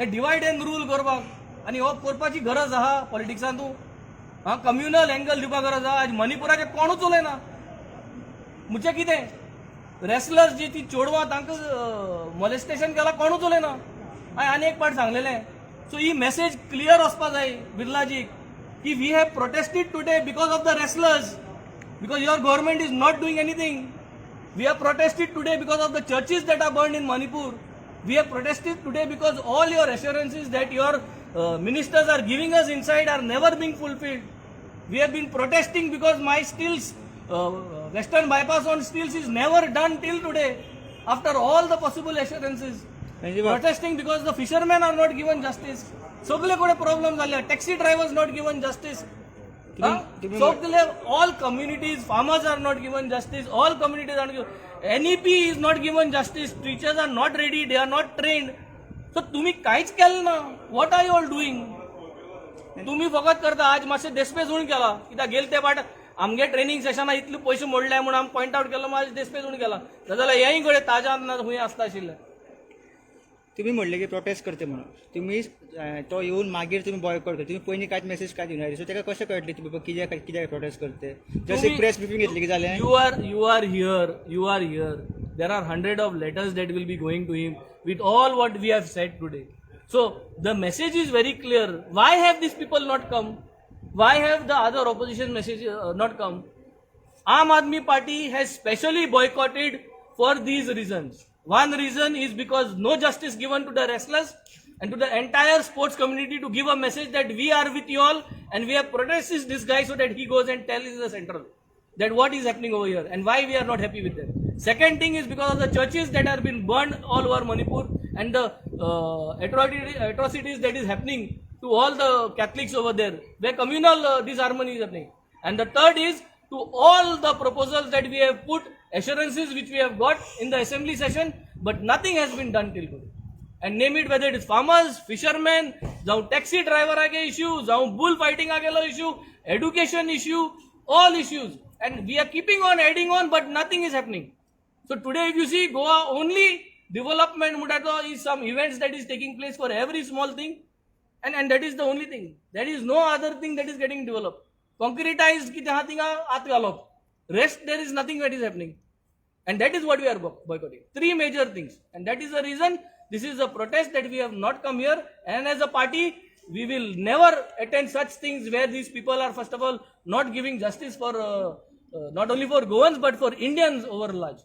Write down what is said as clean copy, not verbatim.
Divide and rule करपाक आनी हो करपाची गरज आहा पॉलिटिक्सांतू. कम्युनल एंगल दिवपाक गरज आहा. आज मणिपुराचे कोणूच उलयना. म्हणजे कितें रेसलर्स जी ती चोडवां तांकां मॉलेस्टेशन केला कोणूच उलयना. हांवें आनी एक पाट सांगलेलें. सो ही मेसेज क्लियर वचपा जाय बिर्लाजीक की we have protested today because of the wrestlers, because your government is not doing anything. We have protested today because of the churches that are burned in Manipur. We have protested today because all your assurances that your ministers are giving us inside are never being fulfilled. We have been protesting because my stills, Western bypass on stills is never done till today after all the possible assurances. Protesting because the fishermen are not given justice. सगळे कडे problem झाले. Taxi drivers not given justice. So all communities, farmers are not given justice. All communities are not given. NEP is not given justice. Teachers are not ready. They are not trained. So तुम्ही काहीच केलं ना. What are you all doing? तुम्ही फकत करता. आज मातशें देस्पेजून केला. कित्याक गेल ते पाट आमगे ट्रेनिंग सेशना इतले पयशे मोडले म्हणून आमी पॉयंट आउट केलो. माझे देस्पेजून केला. जाल्यार हेंय कडेन ताज्या खूंय आसता आशिल्लें. तुम्ही म्हणले की प्रोटेस्ट करते म्हणून. तुम्ही तो येऊन मागीर तुम्ही बॉयकॉट करता. तुम्ही पयलीं कांयच मेसेज काय दिवना. सो तेका कशें कळटलें की बाबा कित्याक प्रोटेस्ट करते. जस्ट एक प्रेस ब्रीफिंग घेतली की जालें. You are here. There are hundreds of letters that will be going to him with all what we have said today. So the message is very clear. Why have these people not come? Why have the other opposition message not come? Aam Aadmi Party has specially boycotted for these reasons. One reason is because no justice given to the wrestlers and to the entire sports community to give a message that we are with you all and we have protested this guy so that he goes and tells the central that what is happening over here and why we are not happy with them. Second thing is because of the churches that have been burned all over Manipur and the atrocities that is happening to all the Catholics over there, where communal disharmony is happening. And the third is to all the proposals that we have put, assurances which we have got in the assembly session, but nothing has been done till today. And name it, whether it is farmers, fishermen, जाऊं taxi driver आगे issue, जाऊं bull fighting आगेलो issue, education issue, all issues. And we are keeping on adding on, but nothing is happening. So today if you see Goa only development mutato is some events that is taking place for every small thing, and that is the only thing. There is no other thing that is getting developed. Concretized ki jahan tinga at galop. Rest there is nothing that is happening. And that is what we are boycotting. Three major things. And that is the reason this is a protest that we have not come here. And as a party, we will never attend such things where these people are first of all not giving justice for not only for Goans but for Indians over large.